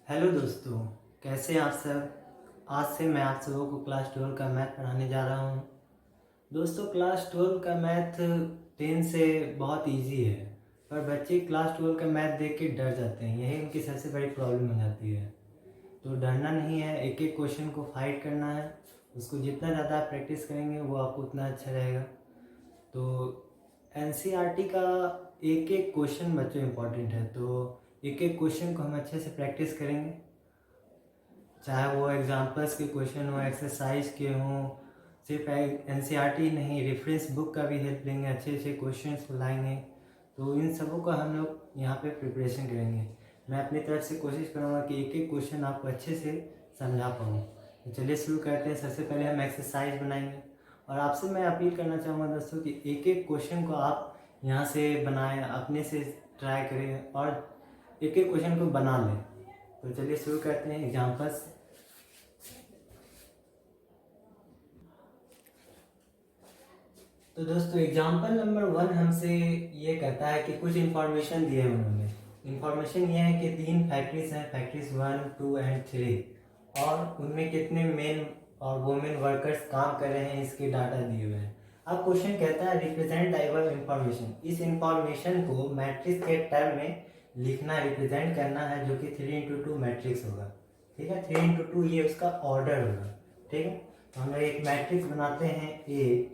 Hello दोस्तों, कैसे हैं आप सब। आज से मैं आप सबों को क्लास 12 का मैथ पढ़ाने जा रहा हूं। दोस्तों, क्लास 12 का मैथ 10 से बहुत इजी है, पर बच्चे क्लास 12 का मैथ देख के डर जाते हैं। यही उनकी सबसे बड़ी प्रॉब्लम हो जाती है। तो डरना नहीं है, एक एक क्वेश्चन को फाइट करना है। उसको जितना ज़्यादा आप प्रैक्टिस करेंगे वो आपको उतना अच्छा रहेगा। तो एनसीईआरटी का एक एक क्वेश्चन बच्चों इम्पॉर्टेंट है, तो एक एक क्वेश्चन को हम अच्छे से प्रैक्टिस करेंगे। चाहे वो एग्जाम्पल्स के क्वेश्चन हो, एक्सरसाइज के हों, सिर्फ एनसीईआरटी नहीं, रेफरेंस बुक का भी हेल्प लेंगे, अच्छे अच्छे क्वेश्चंस लाएंगे। तो इन सबों का हम लोग यहाँ पे प्रिपरेशन करेंगे। मैं अपनी तरफ से कोशिश करूँगा कि एक एक क्वेश्चन आपको अच्छे से समझा पाऊँ। तो चलिए शुरू करते हैं। सबसे पहले हम एक्सरसाइज बनाएंगे, और आपसे मैं अपील करना चाहूँगा दोस्तों कि एक एक क्वेश्चन को आप यहाँ से बनाएं, अपने से ट्राई करें और एक एक क्वेश्चन को बना लें। तो चलिए शुरू करते हैं एग्जाम्पल्स। तो दोस्तों, एग्जाम्पल नंबर 1 हमसे ये कहता है कि कुछ इन्फॉर्मेशन दिए उन्होंने। इन्फॉर्मेशन ये है कि 3 फैक्ट्रीज हैं, फैक्ट्रीज 1, 2 एंड 3, और उनमें कितने मेन और वुमेन वर्कर्स काम कर रहे हैं, इसके डाटा दिए हुए हैं। अब क्वेश्चन कहता है रिप्रेजेंट डाइवर्स इन्फॉर्मेशन। इस इन्फॉर्मेशन को मैट्रिक्स के टर्म में लिखना, रिप्रेजेंट करना है, जो कि 3x2 मैट्रिक्स होगा। ठीक है, 3x2 ये उसका ऑर्डर होगा। ठीक है, तो हम लोग एक मैट्रिक्स बनाते हैं ए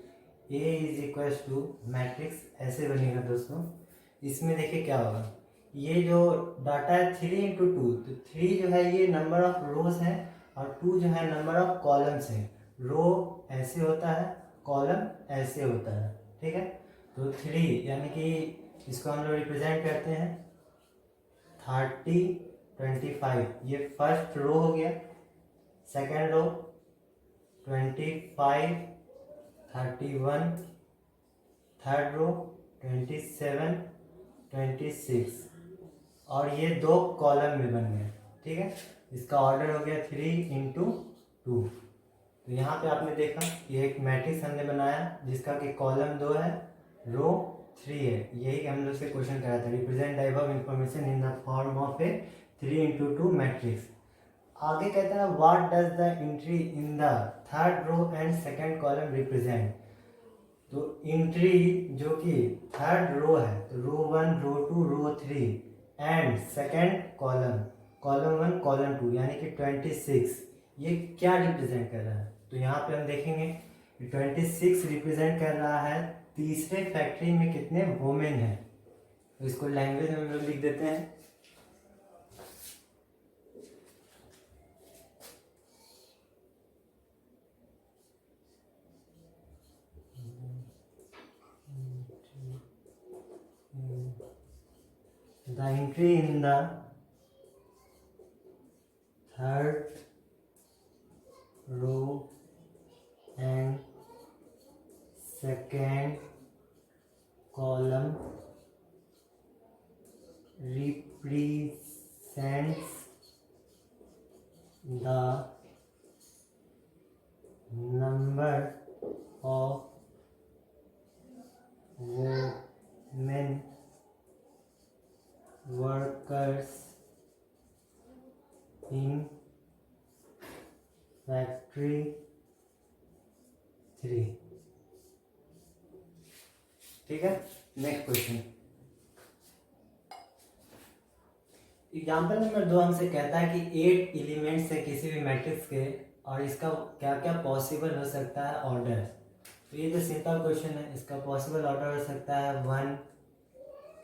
इज इक्वल टू मैट्रिक्स, ऐसे बनेगा दोस्तों। इसमें देखिए क्या होगा, ये जो डाटा है 3x2, तो 3 जो है ये नंबर ऑफ रोज है, और 2 जो है नंबर ऑफ कॉलम्स है। रो ऐसे होता है, कॉलम ऐसे होता है। ठीक है, तो 3 यानी कि इसको हम लोग रिप्रेजेंट करते हैं 30, 25, ये फर्स्ट रो हो गया। सेकेंड रो 25, 31, थर्ड रो 27, 26, और ये 2 कॉलम में बन गए। ठीक है, इसका ऑर्डर हो गया 3x2। तो यहाँ पे आपने देखा ये एक मैट्रिक्स हमने बनाया जिसका कि कॉलम 2 है, रो 3 है। यही हम लोग से क्वेश्चन करा था, represent diverse information in the form of a 3x2 matrix. आगे कहता है what does the entry in the third row and second column represent. तो एंट्री जो कि थर्ड रो है, तो row 1, row 2, row 3, and second column, column 1, column 2, यानी कि 26, ये क्या रिप्रेजेंट कर रहा है। तो यहाँ पे हम देखेंगे 26 रिप्रेजेंट कर रहा है तीसरे फैक्ट्री में कितने वोमेन हैं। तो इसको लैंग्वेज में हम लोग लिख देते हैं। The entry in the third row and second column represents the number of women workers in factory 3। ठीक है, नेक्स्ट क्वेश्चन। एग्जाम्पल नंबर 2 हमसे कहता है कि 8 एलिमेंट्स है किसी भी मैट्रिक्स के, और इसका क्या क्या पॉसिबल हो सकता है ऑर्डर। तो ये जो सिंपल क्वेश्चन है, इसका पॉसिबल ऑर्डर हो सकता है 1,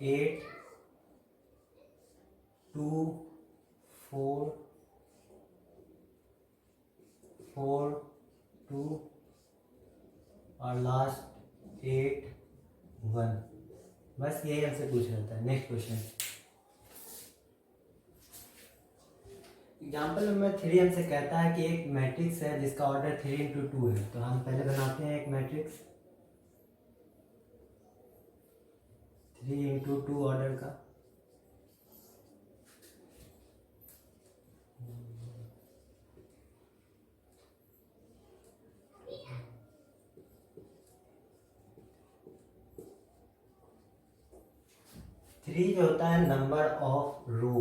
8, 2, 4, 4, 2, और लास्ट 8, 1। बस यही हमसे पूछ रहा था। नेक्स्ट क्वेश्चन, एग्जाम्पल नंबर 3 हमसे कहता है कि एक मैट्रिक्स है जिसका ऑर्डर 3x2 है। तो हम पहले बनाते हैं एक मैट्रिक्स 3x2 ऑर्डर का। थ्री जो होता है नंबर ऑफ रो,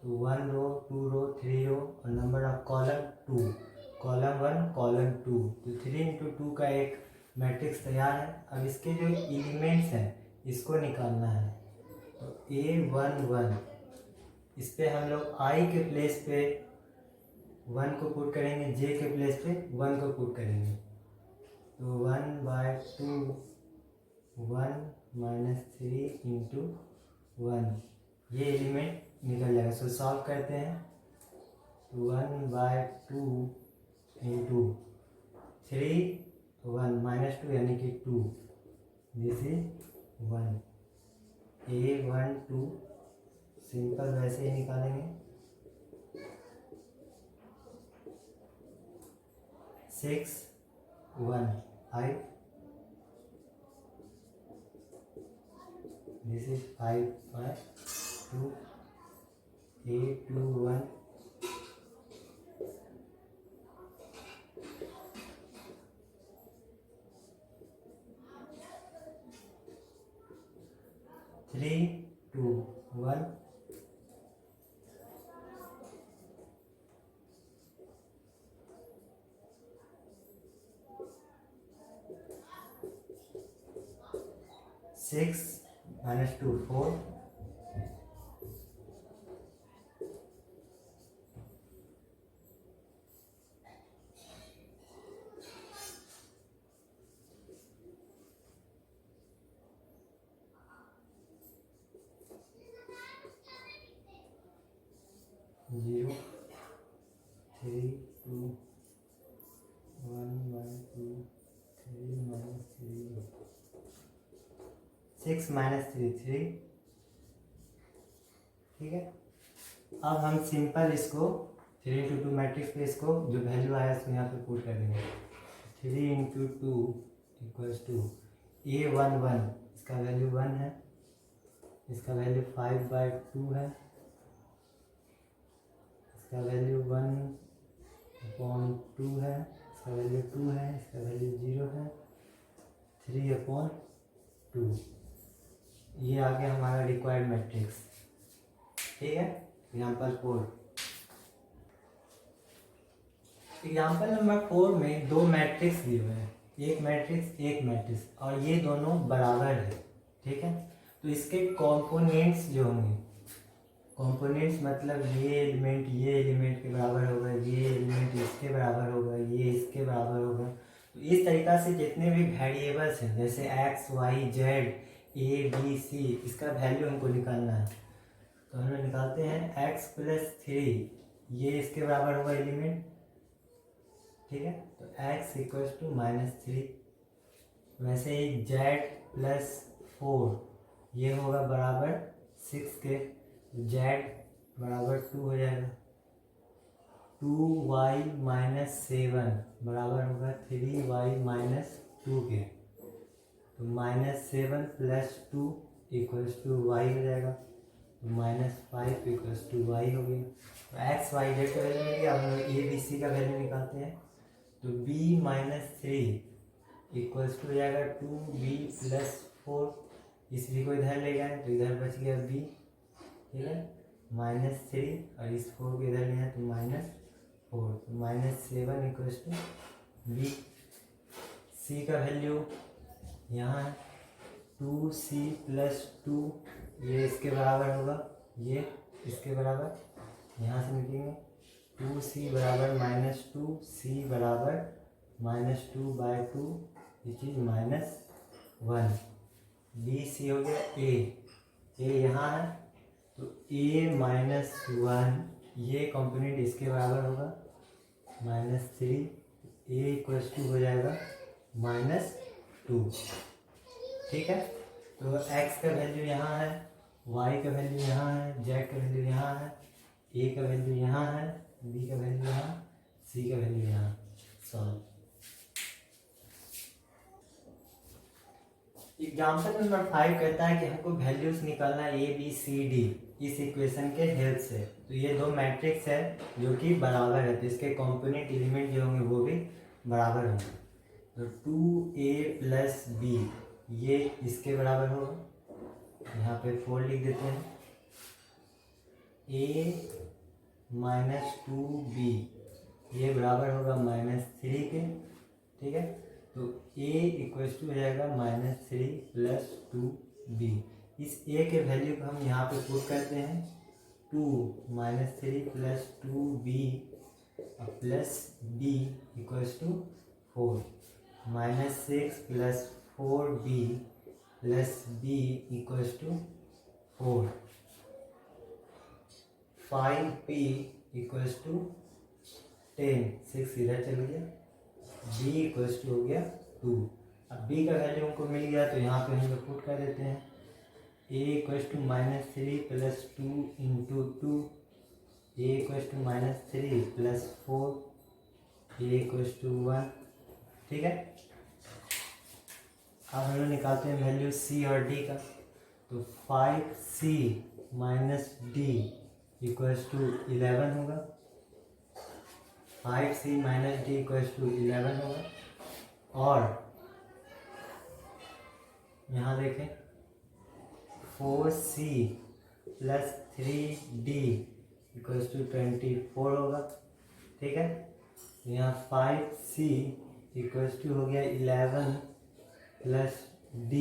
तो 1 रो 2 रो 3 रो और number of column 2, column 1 column 2, तो 3 इंटू 2 का एक मैट्रिक्स तैयार है। अब इसके जो एलिमेंट्स हैं इसको निकालना है। तो A11 इस पे हम लोग i के प्लेस पे 1 को पुट करेंगे, j के प्लेस पे 1 को पुट करेंगे। तो 1/2 1 माइनस 3 इंटू 1, ये एलिमेंट निकल जाएगा। सो सॉल्व करते हैं। तो 1/2 इंटू 3 1 माइनस 2 यानी कि 2, दिस इज 1। A12 सिंपल वैसे ही निकालेंगे। 6 1 5, this is 5 5 2 A21 3 2 1 6 minus 2 4 0 3 2 1 1 2 3 minus 3 6 minus 3 3, ठीक है। अब हम सिंपल इसको 3 इंटू 2 मैट्रिक्स पे इसको जो वैल्यू आया इसको यहाँ पे पुट कर देंगे। 3 इंटू 2 इक्वल्स टू A11 इसका वैल्यू 1 है, इसका वैल्यू 5/2 है, इसका वैल्यू 1/2 है, इसका वैल्यू 2 है, इसका वैल्यू 0 है, 3/2। ये आ गया हमारा रिक्वायर्ड मैट्रिक्स, ठीक है। एग्जाम्पल 4, एग्जाम्पल नंबर 4 में दो मैट्रिक्स दिए हुए हैं, एक मैट्रिक्स और ये दोनों बराबर है, ठीक है। तो इसके कंपोनेंट्स जो होंगे, कंपोनेंट्स मतलब ये एलिमेंट के बराबर होगा, ये एलिमेंट इसके बराबर होगा, ये इसके बराबर होगा। तो इस तरीक़ा से जितने भी वेरिएबल्स हैं जैसे x y z a b c, इसका वैल्यू हमको निकालना है। तो हम लोग निकालते हैं x + 3, ये इसके बराबर होगा एलिमेंट, ठीक है। तो x = -3, वैसे ही z + 4 ये होगा बराबर 6 के, z बराबर 2 हो जाएगा। 2y - 7 बराबर होगा 3y - 2 के। तो -7 + 2 = y हो जाएगा। तो -5 = y हो गया। तो x y z का वैल्यू मिल गया। अब हम लोग a b c का वैल्यू निकालते हैं। तो b - 3 = हो जाएगा 2b + 4, इस b को इधर ले गए तो इधर बच गया b, ठीक है। -3 और इस 4 को इधर ले आए तो -4, तो -7 = b। c का वैल्यू यहाँ है 2c + 2, ये इसके बराबर होगा, ये इसके बराबर, यहाँ से निकलेंगे 2c बराबर -2, c बराबर -2/2, -1। बी सी हो गया a यहाँ है तो a-1 ये कंपोनेंट इसके बराबर होगा -3, a = हो जाएगा -2, ठीक है। तो x का वैल्यू यहाँ है, y का वैल्यू यहाँ है, z का वैल्यू यहाँ है, a का वैल्यू यहाँ है, b का वैल्यू यहाँ, c का वैल्यू यहाँ। सॉल्व। एग्जाम्पल नंबर 5 कहता है कि हमको वैल्यूज निकालना है ए बी सी डी इस इक्वेशन के हेल्प से। तो ये दो मैट्रिक्स है जो कि बराबर है, तो इसके कंपोनेंट एलिमेंट जो होंगे वो भी बराबर होंगे। तो 2a + b ये इसके बराबर होगा, यहाँ पे 4 लिख देते हैं। ए माइनस 2b ये बराबर होगा -3 के। ठीक है, तो a इक्वल टू हो जाएगा -3 + 2b। इस a के वैल्यू को हम यहाँ पे पुट करते हैं, 2 -3 + 2b plus b equals to 4, -6 + 4b plus b equals to 4, 5p equals to 10, 6 इधर चल गया, b इक्वल्स टू हो गया 2। अब b का वैल्यू हमको मिल गया तो यहाँ पे हम लोग पुट कर देते हैं, a equals to -3 + 2 × 2, a equals to -3 + 4, a equals to 1। ठीक है, अब हम लोग निकालते हैं वैल्यू c और d का, तो 5c - d इक्वल्स टू 11 होगा, 5c - d इक्वल्स टू 11 होगा। और यहाँ देखें 4c + 3d इक्वल्स टू 24 होगा। ठीक है, तो यहाँ 5c इक्वल्स टू हो गया 11 + d,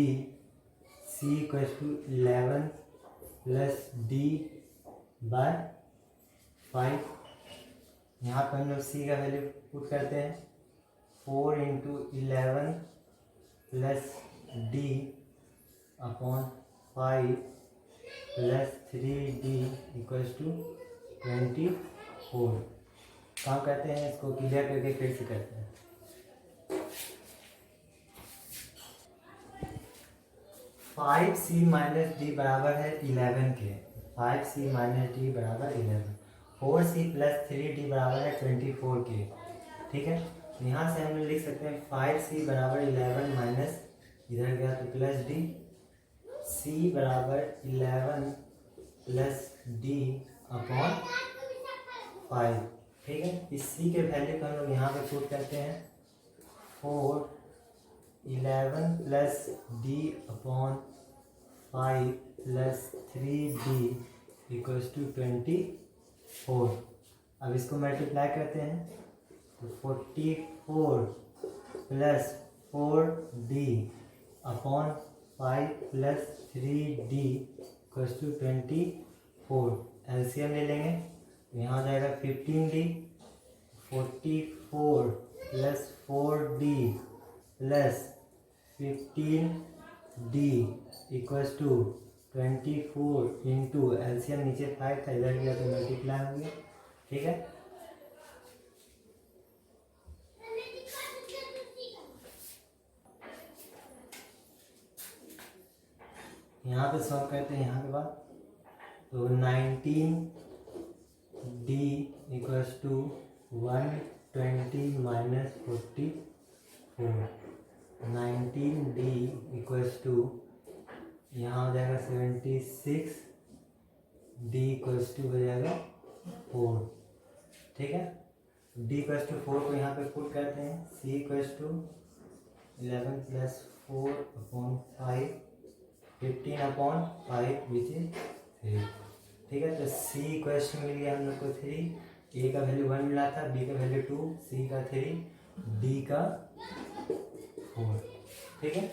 c equals to 11 + d by 5। यहाँ पर हम लोग c का वैल्यू पुट करते हैं, 4 × 11 + d upon 5 + 3d equals to 24। काम करते हैं, इसको क्लियर करके फिर से करते हैं। 5c - d बराबर है 11 के, 5c - d बराबर 11, 4c + 3d बराबर है 24 के। ठीक है, यहाँ से हम लिख सकते हैं 5c बराबर 11 माइनस इधर गया तो प्लस d, c बराबर 11 + d अपॉन 5। ठीक है, इस c के वैल्यू को हम लोग यहाँ पे पुट करते हैं, 4 11 + d upon 5 + 3d equals to 24। अब इसको मल्टीप्लाई करते हैं तो 44 + 4d upon 5 + 3d equals to 24। LCM ले लेंगे तो यहाँ हो जाएगा 15d, 44 + 4d + 15d equals to 24 into LCM नीचे 5 था इधर गया तो मल्टीप्लाई हो गया। ठीक है, यहाँ पे सॉल्व करते हैं। यहाँ के बाद तो 19d equals to 120 - 44, 19d equals to यहाँ हो जाएगा 76, d इक्वल्स टू हो जाएगा 4। ठीक है, d इक्वल्स टू 4 को यहाँ पे पुट करते हैं, c equals to 11 + 4 upon 5, 15 upon 5 which is 3। ठीक है, तो c इक्वल्स टू मिल गया हम लोग को 3, a का वैल्यू 1 मिला था, b का वैल्यू 2, c का 3, d का 4। ठीक है,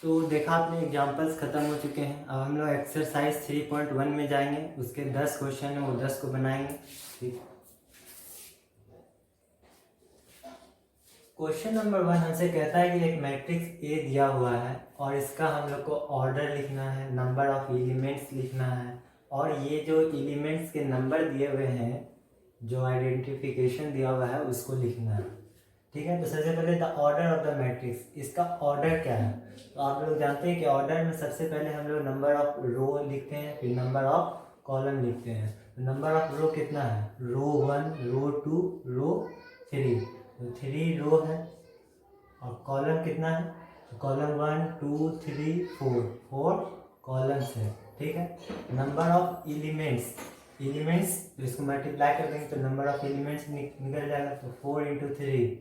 तो देखा आपने एग्जाम्पल्स खत्म हो चुके हैं। अब हम लोग एक्सरसाइज 3.1 में जाएंगे, उसके 10 क्वेश्चन हैं, वो 10 को बनाएंगे। ठीक, क्वेश्चन नंबर 1 हमसे कहता है कि एक मैट्रिक्स ए दिया हुआ है और इसका हम लोग को ऑर्डर लिखना है, नंबर ऑफ एलिमेंट्स लिखना है, और ये जो एलिमेंट्स के नंबर दिए हुए हैं, जो आइडेंटिफिकेशन दिया हुआ है, उसको लिखना है। ठीक है, तो सबसे पहले the order of the matrix, इसका ऑर्डर क्या है। तो आप लोग जानते हैं कि ऑर्डर में सबसे पहले हम लोग नंबर ऑफ रो लिखते हैं, फिर नंबर ऑफ कॉलम लिखते हैं। तो नंबर ऑफ रो कितना है, रो 1, रो 2, रो 3, तो 3 रो है। और कॉलम कितना है, तो कॉलम 1 2 3 4, 4 कॉलम्स है। ठीक है, नंबर ऑफ एलिमेंट्स, एलिमेंट्स तो इसको मल्टीप्लाई कर देंगे तो नंबर ऑफ एलिमेंट्स निकल जाएगा, तो 4 × 3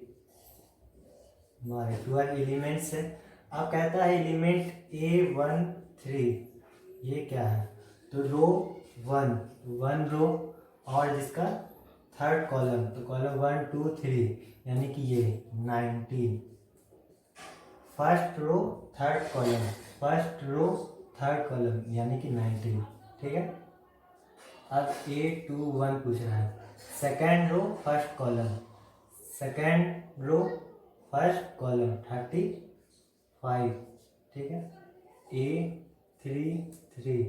हमारे 12 एलिमेंट्स है। अब कहता है एलिमेंट A1 3, ये क्या है? तो रो 1 रो और जिसका थर्ड कॉलम, तो कॉलम 1 2 3 यानी कि ये 19। First row third column, first row third column यानी कि 19। ठीक है। अब A21 पूछ रहा है। Second row first column, second row first column 35। ठीक है। A33।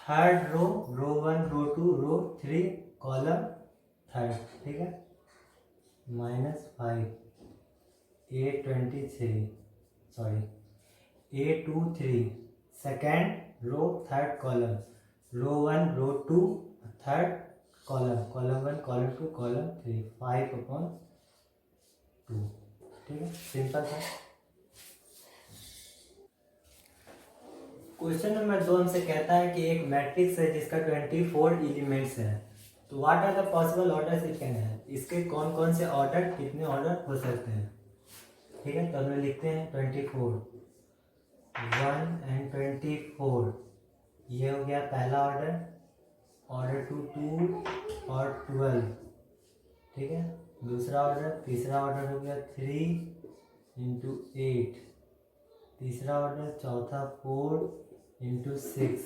Third row, row 1 row 2 row 3 column third. ठीक है। -5। A23, sorry A23 second row third column, row 1 row 2 third column, column 1 column 2 column 3, 5/2। ठीक है, simple था। Question number 2 हमसे कहता है कि एक मैट्रिक्स है जिसका 24 एलिमेंट्स है, तो what are the possible orders it can है। इसके कौन कौन से ऑर्डर, कितने ऑर्डर हो सकते हैं। ठीक है, तो हम लिखते हैं 24, 1 एंड 24, ये हो गया पहला ऑर्डर। ऑर्डर 2 और 12। ठीक है। दूसरा ऑर्डर, तीसरा ऑर्डर हो गया 3 × 8। तीसरा ऑर्डर, चौथा 4 × 6,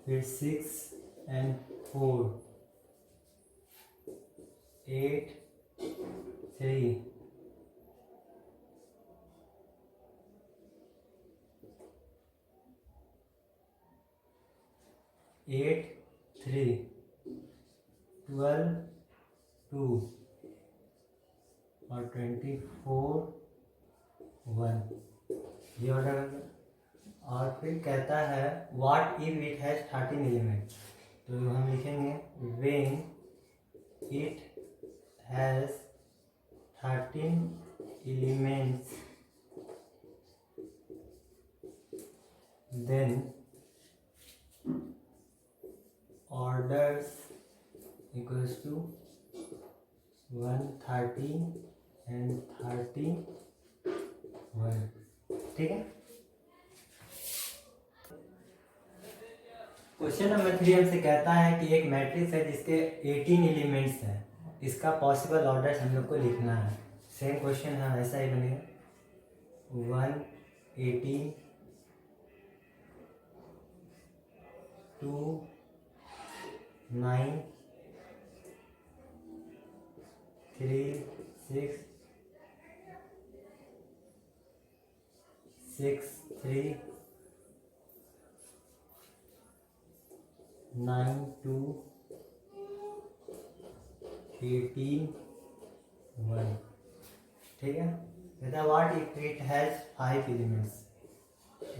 फिर 6 and 4, 8 3, 8 3, 12 2 और 24 1, ये ऑर्डर हो गया। और फिर कहता है what if it has 13 element, तो हम लिखेंगे when it has 13 elements then orders equals to 1 13 and 31। ठीक है। क्वेश्चन नंबर 3 हमसे कहता है कि एक मैट्रिक्स है जिसके 18 एलिमेंट्स हैं, इसका पॉसिबल ऑर्डर हम लोग को लिखना है। सेम क्वेश्चन है, ऐसा ही बनेगा 1 18 2 9 3 6 6 3 9 2 18 1। ठीक है। कहता है what if it has 5 elements,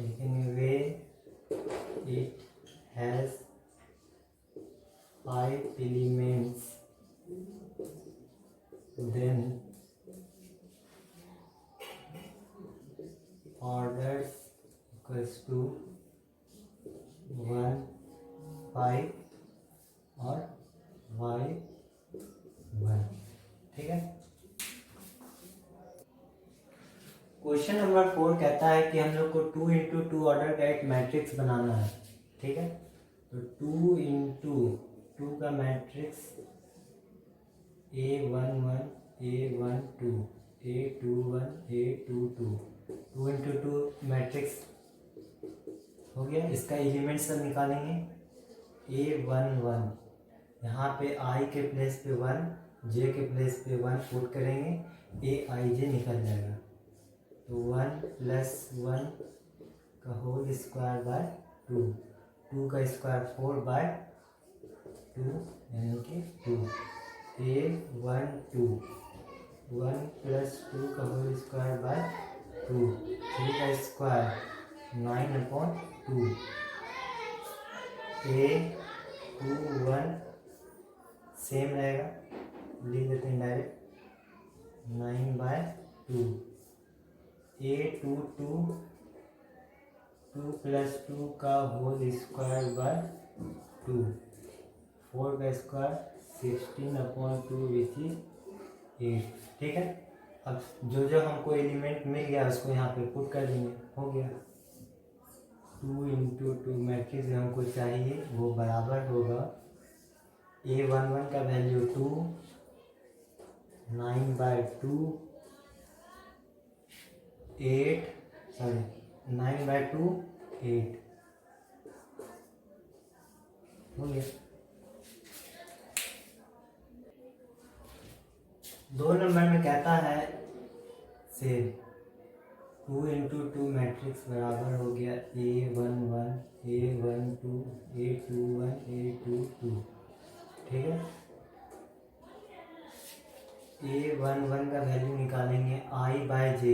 लिखेंगे वे it has 5 elements then orders equals to 1 5 और 5 1। ठीक है। क्वेश्चन नंबर 4 कहता है कि हम लोग को 2 × 2 ऑर्डर का एक मैट्रिक्स बनाना है। ठीक है, तो 2 × 2 का matrix A11 A12 A21 A22, 2 × 2 matrix हो गया। इसका एलिमेंट सब निकालेंगे। A11, यहाँ पे I के प्लेस पे 1, J के प्लेस पे 1 पुट करेंगे, AIJ निकल जाएगा। तो 1 + 1 का होल स्क्वायर बाय 2, 2 का स्क्वायर 4/2 यानी कि 2। A12 1 + 2 का होल स्क्वायर बाय 2, 3 का स्क्वायर 9/2। A21 सेम रहेगा, लिख देते हैं डायरेक्ट 9/2। A22 2 + 2 का होल स्क्वायर बाय 2, 4 का स्क्वायर 16/2 विच इज 8। ठीक है। अब जो जो हमको एलिमेंट मिल गया उसको यहाँ पे पुट कर देंगे, हो गया। 2 इंटू 2 मैट्रिक्स हमको चाहिए वो बराबर होगा A11 का वैल्यू 2, 9/2, 9/2 8 हो गया। 2 नंबर में कहता है से 2 इंटू 2 मैट्रिक्स बराबर हो गया A11, A12, A21, A22। ठीक है, A11 का वैल्यू निकालेंगे I/J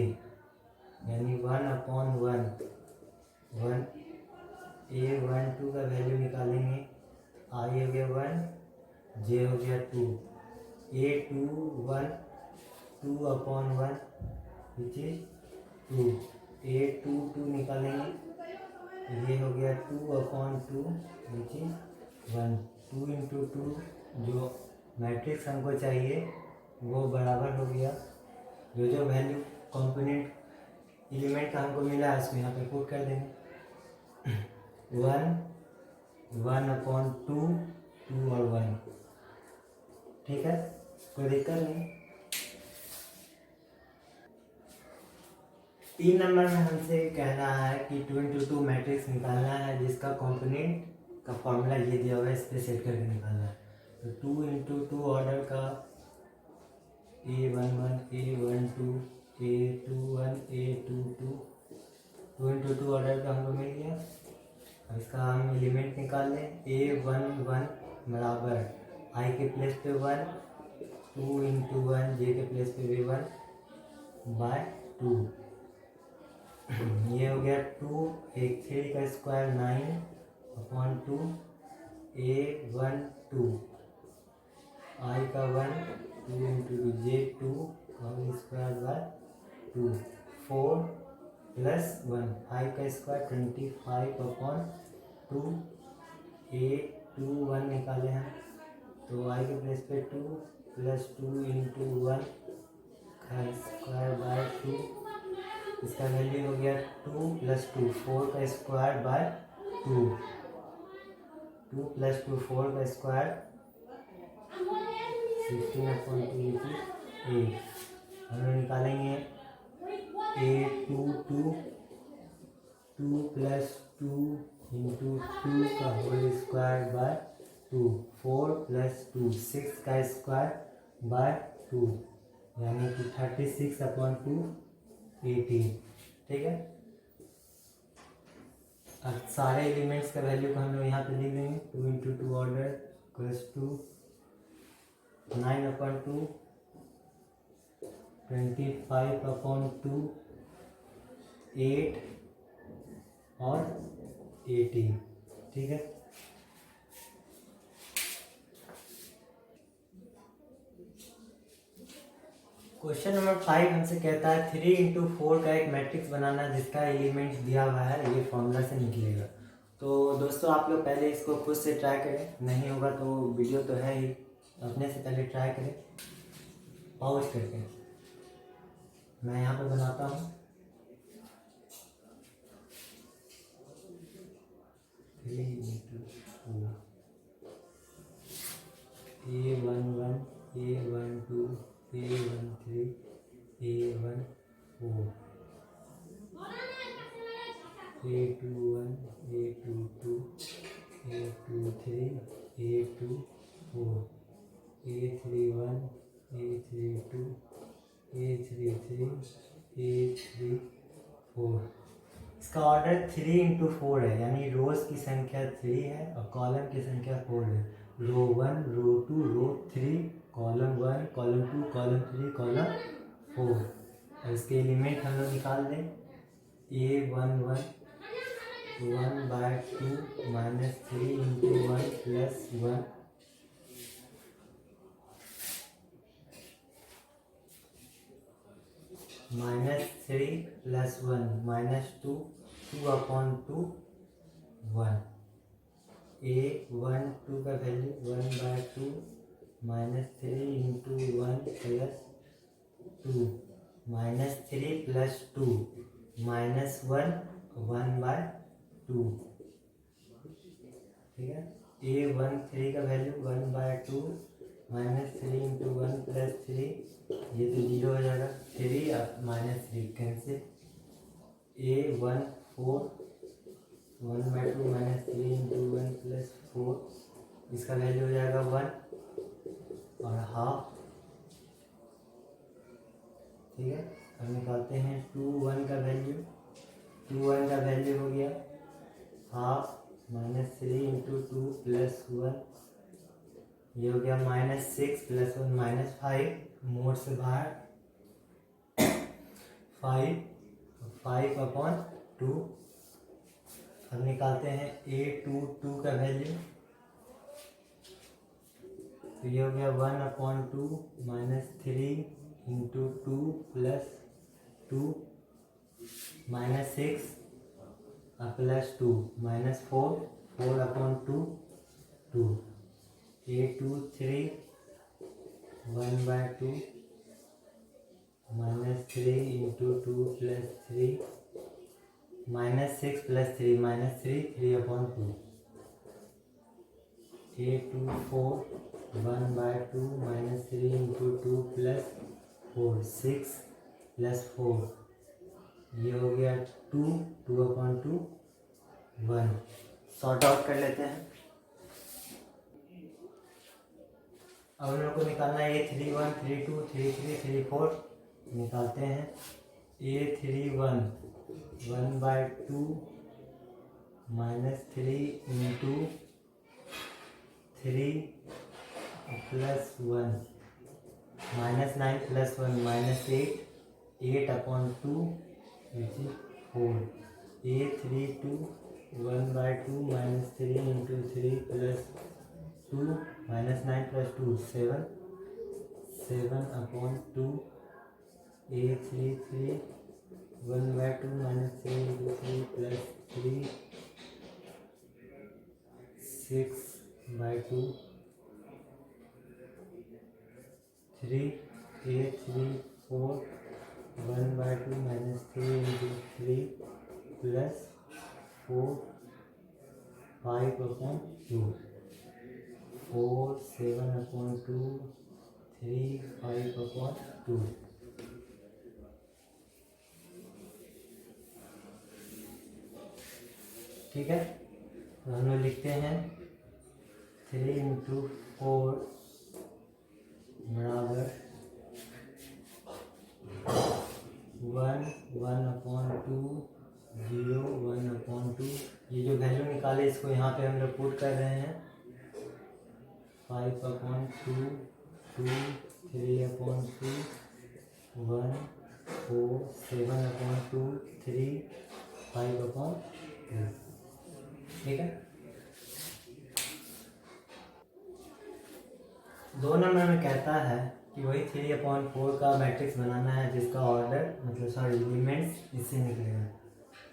यानी 1/1। A12 का वैल्यू निकालेंगे I हो गया 1, J हो गया 2। A21 2/1 which is 2। A22 निकालेंगे, ये हो गया 2/2 विच इज 1। 2 इंटू 2 जो मैट्रिक्स हमको चाहिए वो बराबर हो गया, जो वैल्यू कॉम्पोनेंट एलिमेंट का हमको मिला है उसमें यहाँ पे पुट कर देंगे। 1, 1/2, 2 और 1। ठीक है, कोई दिक्कत नहीं। 3 नंबर में हमसे कह रहा है कि 2 इंटू 2 मैट्रिक्स निकालना है जिसका कॉम्पोनेंट का फॉर्मूला ये दिया हुआ है, इस पर सेट करके निकालना है। तो 2 इंटू 2 ऑर्डर का A11, A12, A21, A22, 2 into 2 order का हमको मिल गया। अब इसका हम एलिमेंट निकाल लें। A11 बराबर I के प्लेस पे 1, 2 इंटू 1 J के प्लेस पे भी 1/2। ये हो गया 2, एक 3 का स्क्वायर 9/2, A12 I का 1, 2 into 2 J2 whole square 2, 4 plus 1 I का स्क्वायर 25/2। A21 निकाले हैं तो I के प्लेस पे 2 प्लस 2 इंटू 1 का स्क्वायर 2। इसका वैल्यू हो गया 2 प्लस 2 4 का स्क्वायर 2। 2 प्लस 2 4 का स्क्वायर 16/2 8। हम लोग निकालेंगे A22 2 प्लस 2 इंटू 2 का होल स्क्वायर 2, 4 प्लस 2 6 का स्क्वायर 2 यानी कि 36/2 18। ठीक है, अब सारे एलिमेंट्स का वैल्यू को हम लोग यहाँ पे लिख देंगे। 2 इंटू 2 ऑर्डर प्लस 2 9/2 25/2 8 और 18। ठीक है, क्वेश्चन नंबर 5 हमसे कहता है 3 इंटू 4 का एक मैट्रिक्स बनाना जिसका एलिमेंट्स दिया हुआ है, ये फॉर्मूला से निकलेगा। तो दोस्तों आप लोग पहले इसको खुद से ट्राई करें, नहीं होगा तो वीडियो तो है ही, अपने से पहले ट्राई करें पॉज करके। मैं यहाँ पे बनाता हूँ। A11, A12, A13, A14, A21, A22, A23, A24, A31, A32, A33, A34। इसका ऑर्डर 3 इंटू 4 है, यानी रोज की संख्या 3 है और कॉलम की संख्या 4 है। रो 1, row 2, row 3, column 1, column 2, column 3, column 4। और इसके एलिमेंट हम लोग निकाल दें। A11 1/2 minus 3 into 1 plus 1 -3 plus 1 -2 2/2 1। A12 का वैल्यू 1/2 -3 इंटू 1 प्लस 2 -3 प्लस 2 -1 1/2 2, ठीक है। A13 का वैल्यू 1/2 -3 × 1 + 3, ये तो 0 हो जाएगा। 3 -3 कैंसिल। A14 1/2 -3 × 1 + 4, इसका वैल्यू हो जाएगा 1 और हाफ, ठीक है। अब निकालते हैं 2 1 का वैल्यू। 2 1 का वैल्यू हो गया हाफ -3 × 2 + 1, ये हो गया -6 + 1 -5, मोड से बाहर 5/2। अब निकालते हैं A22 का वैल्यू, तो ये हो गया 1/2 -3 × 2 + 2 -6 + 2 -4 4/2 2। A23 1/2 -3 × 2 + 3 -6 + 3 -3 3/2। A24 1/2 -3 × 2 + 4 6 + 4, ये हो गया 2 2/2 1। सॉर्ट आउट कर लेते हैं। अब हम लोग को निकालना है A31 32 33 34, निकालते हैं। A31 1/2 -3 × 3 + 1 -9 + 1 -8 8/2, which is 4। A32 1/2 -3 × 3 + 2 -9 + 2 7 7/2। A33 1/2 -3 × 3 + 3 6/2 3। A34 1/2 -3 × 3 + 4 5/2 4 7/2 3 5/2, ठीक है। तो हम लोग लिखते हैं 3 × 4 बराबर 1 1/2 0 1/2। ये जो वैल्यू निकाले इसको यहाँ पे हम लोग पुट कर रहे हैं। 5/2 2 3/2 1 4 7/2 3 5/2, ठीक है। 2 नंबर में कहता है कि वही 3/4 का मैट्रिक्स बनाना है जिसका ऑर्डर मतलब एलिमेंट्स इससे निकलेगा।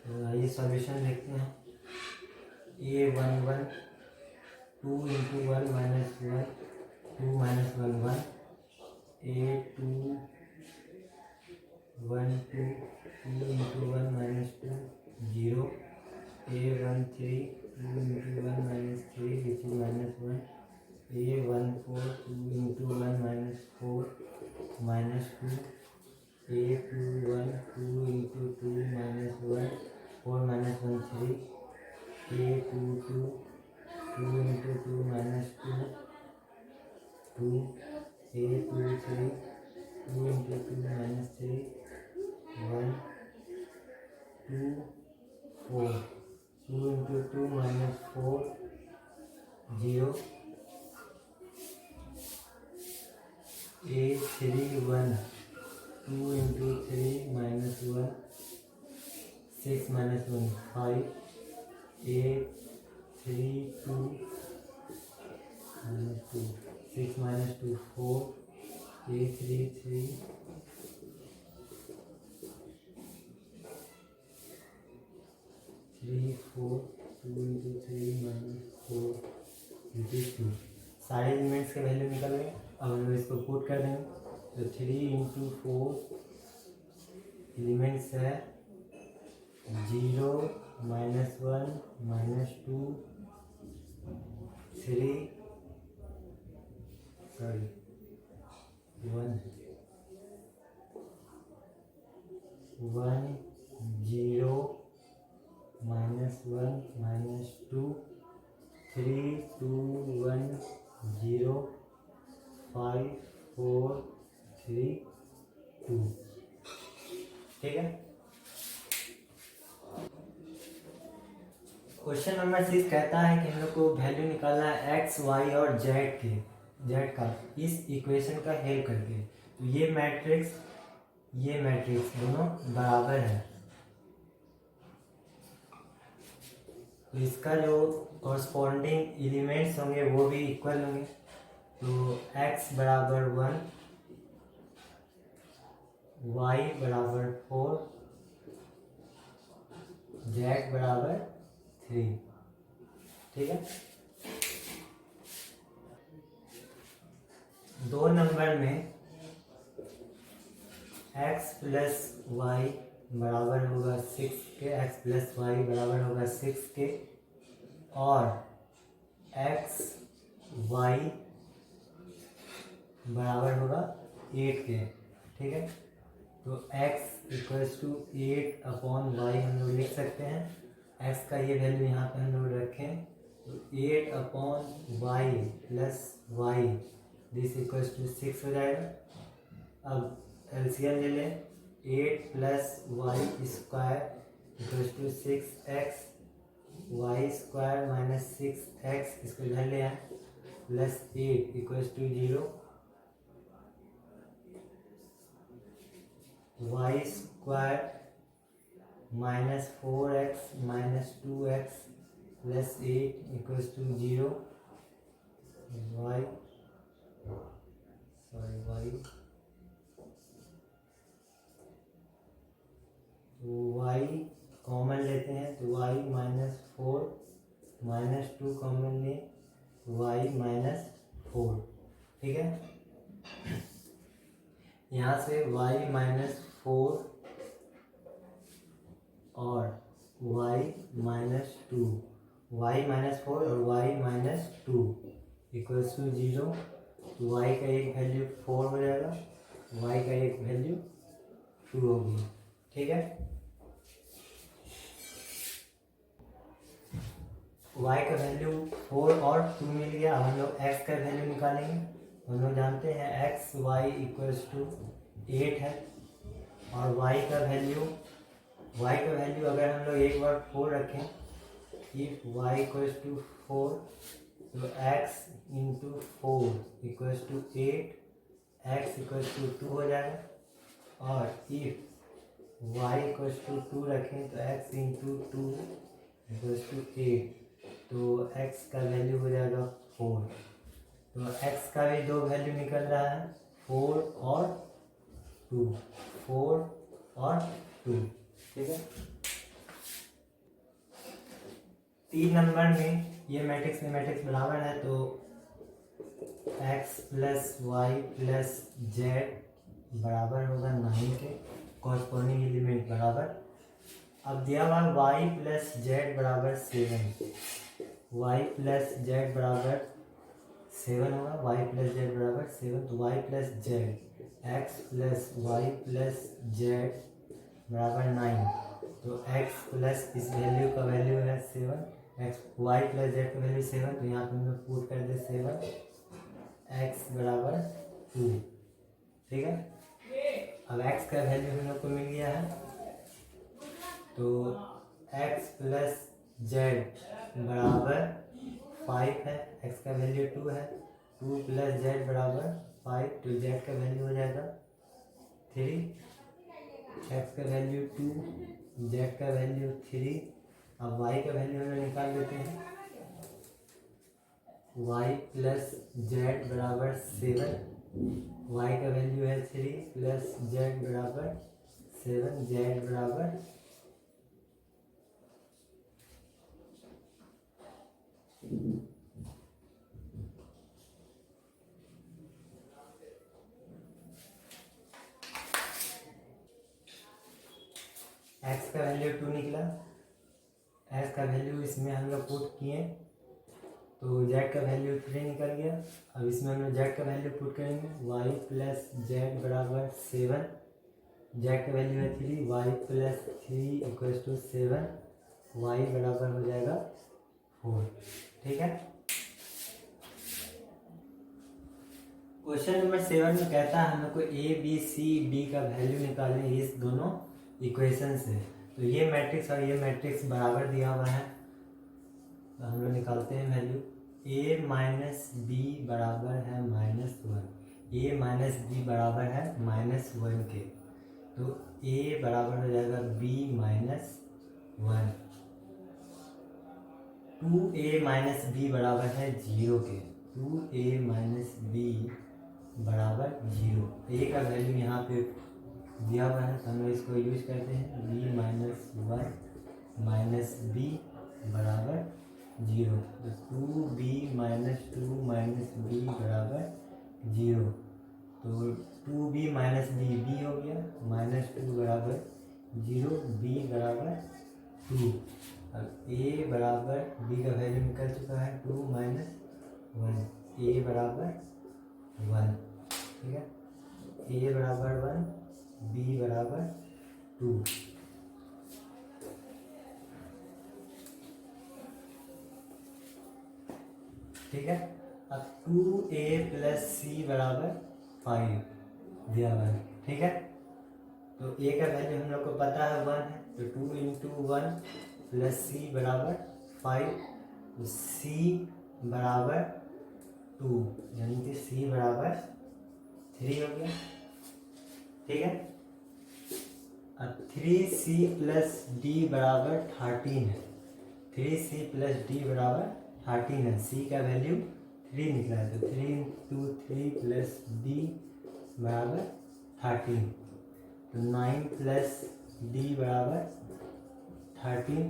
तो आइए सॉल्यूशन देखते हैं। A11 2 × 1 - 1 2 - 1 1। A21 2 2 × 1 - 2 0। A13 2 × 1 - 3, which is -1। A14 2 × 1 - 4 -2। A21 2 × 2 - 1 4 - 1 3। A22 2 × 2 - 2 2। A23 2 × 2 - 3 1 2 4 2 × 2 - 4 0। A31 2 × 3 - 1 6 - 1 5। A32 -2 6 - 2 4। A33 3 4 2 × 3 - 4, which is 2। सारे एलिमेंट्स के वैल्यू निकल गए। अब हम इसको पुट कर देंगे। तो 3 × 4 एलिमेंट्स है 0 -1 -2 3 सॉरी 1 1 0 -1 -2 3 2 1 0 5 4 3 2। ठीक है। क्वेश्चन नंबर 6 कहता है कि हम लोग को वैल्यू निकालना है एक्स वाई और जेड का इस इक्वेशन का हेल्प करके। तो ये मैट्रिक्स दोनों बराबर है, तो इसका जो कॉरस्पॉन्डिंग एलिमेंट्स होंगे वो भी इक्वल होंगे। तो x बराबर 1, y बराबर 4, z बराबर 3। ठीक है। 2 नंबर में x प्लस वाई बराबर होगा 6 के, x प्लस वाई बराबर होगा 6 के, और x वाई बराबर होगा 8 के। ठीक है। तो x equals to 8 upon y हम लोग लिख सकते हैं। x का ये वैल्यू यहाँ पे हम लोग रखें, तो 8 upon y plus y this equals to 6 हो जाएगा। अब एलसीएम ले लें, 8 plus y square equals to 6x, y square minus 6x इसको इधर ले आए, plus 8 equals to 0, y square minus 4x minus 2x plus 8 equals to 0, y y common लेते हैं तो वाई माइनस 4 माइनस 2 कॉमन ले, वाई माइनस 4। ठीक है। यहाँ से y माइनस 4 और y माइनस 2, वाई माइनस 4 और y minus 2 equals to 0। y का एक वैल्यू 4 हो जाएगा, y का एक वैल्यू 2 होगी। ठीक है। y का वैल्यू 4 और 2 मिल गया। अब हम लोग x का वैल्यू निकालेंगे। हम लोग जानते हैं एक्स वाई इक्वल्स टू 8 है, और y का वैल्यू अगर हम लोग एक बार 4 रखें, इफ y इक्वल्स टू 4 तो x into 4 equals to 8, x equals to 2 हो जाएगा। और इफ y इक्वल्स टू 2 रखें तो x इंटू 2 इक्वल्स टू 8, तो x का वैल्यू हो जाएगा 4। तो x का भी 2 वैल्यू निकल रहा है, 4 और 2, 4 और 2। ठीक है। 3 नंबर में ये मैट्रिक्स बराबर है, तो x plus y plus z बराबर होगा 9 के, कॉरस्पॉन्डिंग एलिमेंट बराबर। अब दिया हुआ y प्लस जेड बराबर 7, y प्लस जेड बराबर 7 होगा, y प्लस जेड बराबर 7, तो y plus z x plus y plus z बराबर 9। तो x प्लस इस वैल्यू का वैल्यू है 7, x y प्लस जेड का वैल्यू 7, तो यहाँ पे हम लोग पुट कर दे 7, x बराबर 2। ठीक है। अब x का वैल्यू हम लोग को मिल गया है, तो x प्लस जेड बराबर 5 है, x का वैल्यू 2 है, 2 प्लस जेड बराबर 5, तो जेड का वैल्यू हो जाएगा 3, x का वैल्यू 2, जेड का वैल्यू 3। अब y का वैल्यू हम निकाल देते हैं, y प्लस जेड बराबर 7, y का वैल्यू है 3 प्लस जेड बराबर 7, जेड बराबर x का वैल्यू 2 निकला, का वैल्यू इसमें हम लोग पुट किए तो जेड का वैल्यू 3 निकल गया। अब इसमें हम लोग जेड का वैल्यू पुट करेंगे, वाई प्लस जेड बराबर 7, जेड का वैल्यू है 3, y plus 3 equals to 7, y बराबर हो जाएगा 4। ठीक है। क्वेश्चन नंबर 7 में कहता है हम लोग को ए बी सी डी का वैल्यू निकालने इस दोनों इक्वेशन से। तो ये मैट्रिक्स और ये मैट्रिक्स बराबर दिया हुआ है, तो हम लोग निकालते हैं वैल्यू। ए माइनस बी बराबर है -1, ए माइनस बी बराबर है -1 के, तो ए बराबर हो जाएगा B minus 1। 2a minus B बराबर है 0 के, 2a माइनस बी बराबर 0। ए का वैल्यू यहाँ पे दिया हुआ है तो हम लोग इसको यूज करते हैं, b माइनस 1 माइनस बी बराबर 0, तो 2b माइनस 2 माइनस बी बराबर 0, तो 2b माइनस बी हो गया, -2 बराबर 0, b बराबर 2। अब a बराबर b का वैल्यू निकल चुका है 2 माइनस 1, a बराबर 1। ठीक है, a बराबर 1, b बराबर 2। ठीक है, अब 2a प्लस सी बराबर 5 दिया हुआ है। ठीक है, तो a का वैल्यू हम लोग को पता है 1 है, तो 2 इंटू 1 प्लस सी बराबर 5, तो सी बराबर 2, यानी कि सी बराबर 3 हो गया। ठीक है, अब 3c प्लस डी बराबर 13 है, 3c प्लस डी बराबर 13 है, c का वैल्यू 3 निकला है, तो 3 इंटू 3 प्लस डी बराबर 13, तो 9 प्लस डी बराबर 13,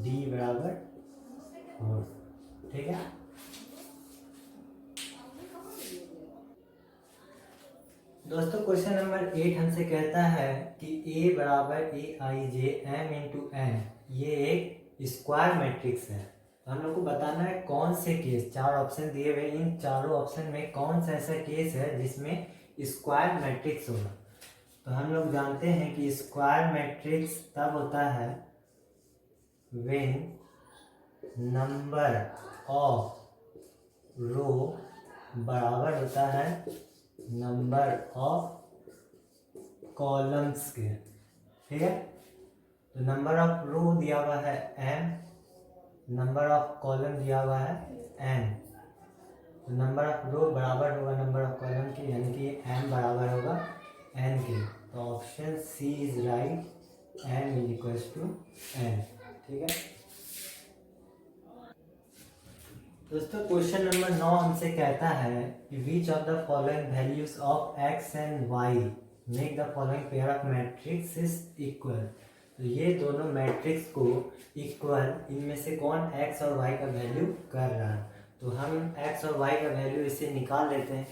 डी बराबर 4। ठीक है, दोस्तों क्वेश्चन नंबर 8 हमसे कहता है कि a बराबर ए आई जे एम इंटू एन, ये एक स्क्वायर मैट्रिक्स है। तो हम लोग को बताना है कौन से केस, 4 ऑप्शन दिए हुए, इन चारों ऑप्शन में कौन सा ऐसा केस है जिसमें स्क्वायर मैट्रिक्स होगा। तो हम लोग जानते हैं कि स्क्वायर मैट्रिक्स तब होता है when नंबर ऑफ रो बराबर होता है नंबर ऑफ कॉलम्स के। ठीक है, तो नंबर ऑफ रो दिया हुआ है m, नंबर ऑफ कॉलम दिया हुआ है n, तो नंबर ऑफ रो बराबर होगा नंबर ऑफ कॉलम के, यानी कि m बराबर होगा n के, तो option C is right, m is equals to n। ठीक है दोस्तों, क्वेश्चन नंबर 9 हमसे कहता है कि which of the following values of x and y make the following pair of matrix equal. तो ये दोनों मैट्रिक्स को इक्वल, इनमें से कौन x और y का वैल्यू कर रहा है। तो हम x और y का वैल्यू इसे निकाल लेते हैं,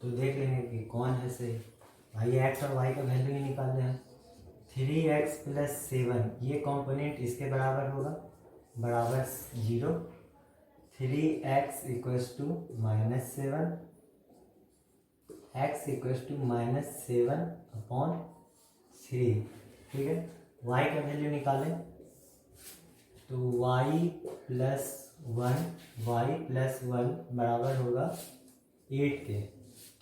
तो देख लेंगे कि कौन है सही। भाई x और y का वैल्यू ही निकाल लें हम। 3x प्लस 7 ये कॉम्पोनेंट इसके बराबर होगा, बराबर 0, 3x equals to -7, x equals to -7 upon 3। ठीक है, y का वैल्यू निकालें तो y प्लस 1 बराबर होगा 8 के।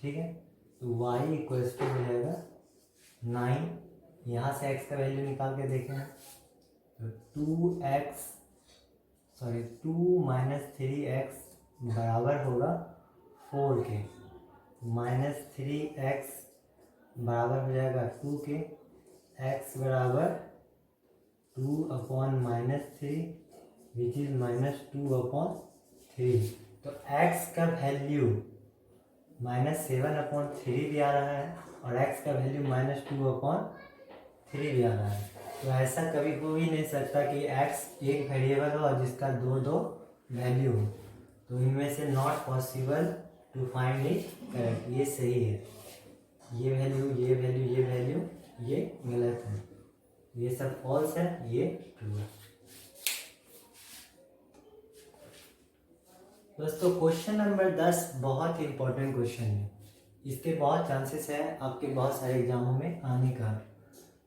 ठीक है, तो y इक्वल्स टू हो जाएगा 9, यहाँ से x का वैल्यू निकाल के देखें तो 2 माइनस 3x बराबर होगा 4 के, -3x बराबर हो जाएगा 2 के, x बराबर 2 अपॉन -3 विच इज -2 अपॉन 3। तो x का वैल्यू -7 अपॉन 3 भी आ रहा है और x का वैल्यू -2 अपॉन 3 भी आ रहा है। तो ऐसा कभी हो ही नहीं सकता कि x एक वेरिएबल हो और जिसका दो वैल्यू हो, तो इनमें से not possible to find it correct, ये सही है। ये वैल्यू ये गलत है, ये सब फॉल्स है, ये ट्रू है। दोस्तों क्वेश्चन नंबर 10 बहुत ही इम्पोर्टेंट क्वेश्चन है। इसके बहुत चांसेस है आपके बहुत सारे एग्जामों में आने का।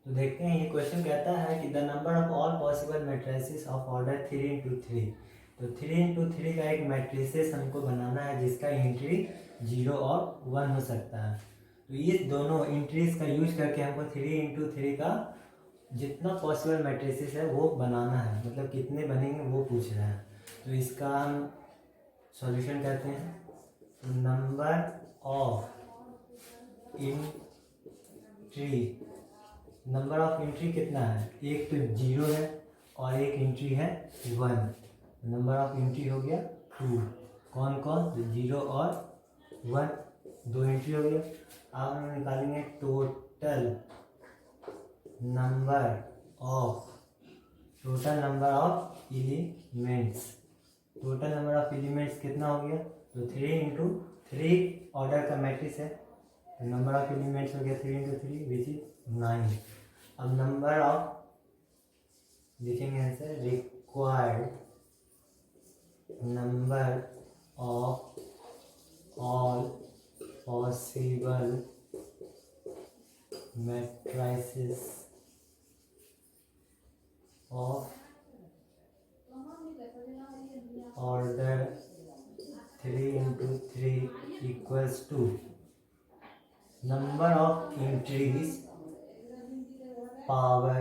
तो देखते हैं, ये क्वेश्चन कहता है कि the number of all possible matrices of order 3 × 3। तो 3 × 3 का एक मैट्रिसेस हमको बनाना है जिसका एंट्री 0 और 1 हो सकता है। तो इस दोनों एंट्रीज का यूज करके हमको 3 × 3 का जितना पॉसिबल मैट्रिसेस है वो बनाना है, मतलब कितने बनेंगे वो पूछ रहा है। तो इसका हम सॉल्यूशन कहते हैं नंबर ऑफ एंट्री कितना है, एक तो 0 है और एक एंट्री है 1। नंबर ऑफ एंट्री हो गया 2। कौन कौन, 0 और 1, 2 एंट्री हो गया। अब हम निकालेंगे total number of elements. Total number of elements कितना हो गया, तो 3 × 3 ऑर्डर का मैट्रिक्स है, तो नंबर ऑफ एलिमेंट्स हो गया 3 × 3 विच इज 9। अब नंबर ऑफ लिखेंगे answer, required number of all possible matrices of order 3 × 3 equals to number of entries power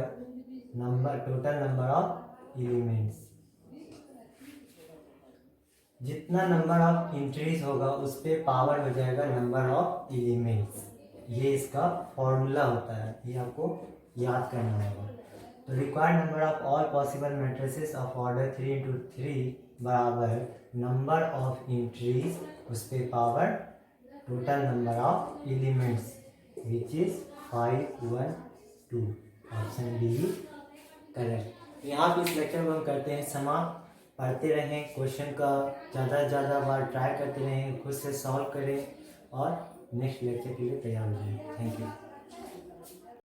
total number of elements। जितना नंबर ऑफ एंट्रीज होगा उस पे पावर हो जाएगा नंबर ऑफ एलिमेंट्स। ये इसका फॉर्मूला होता है, ये आपको याद करना होगा। तो required number of all possible matrices of order 3 × 3 बराबर नंबर ऑफ एंट्रीज उस पे power total number of elements which is 5, 1, 2। Option D correct. यहाँ पे इस लेक्चर को हम करते हैं समाप्त। पढ़ते रहें, क्वेश्चन का ज़्यादा से ज़्यादा बार ट्राई करते रहें, खुद से सॉल्व करें और नेक्स्ट लेक्चर के लिए तैयार हो जाएं। Thank you.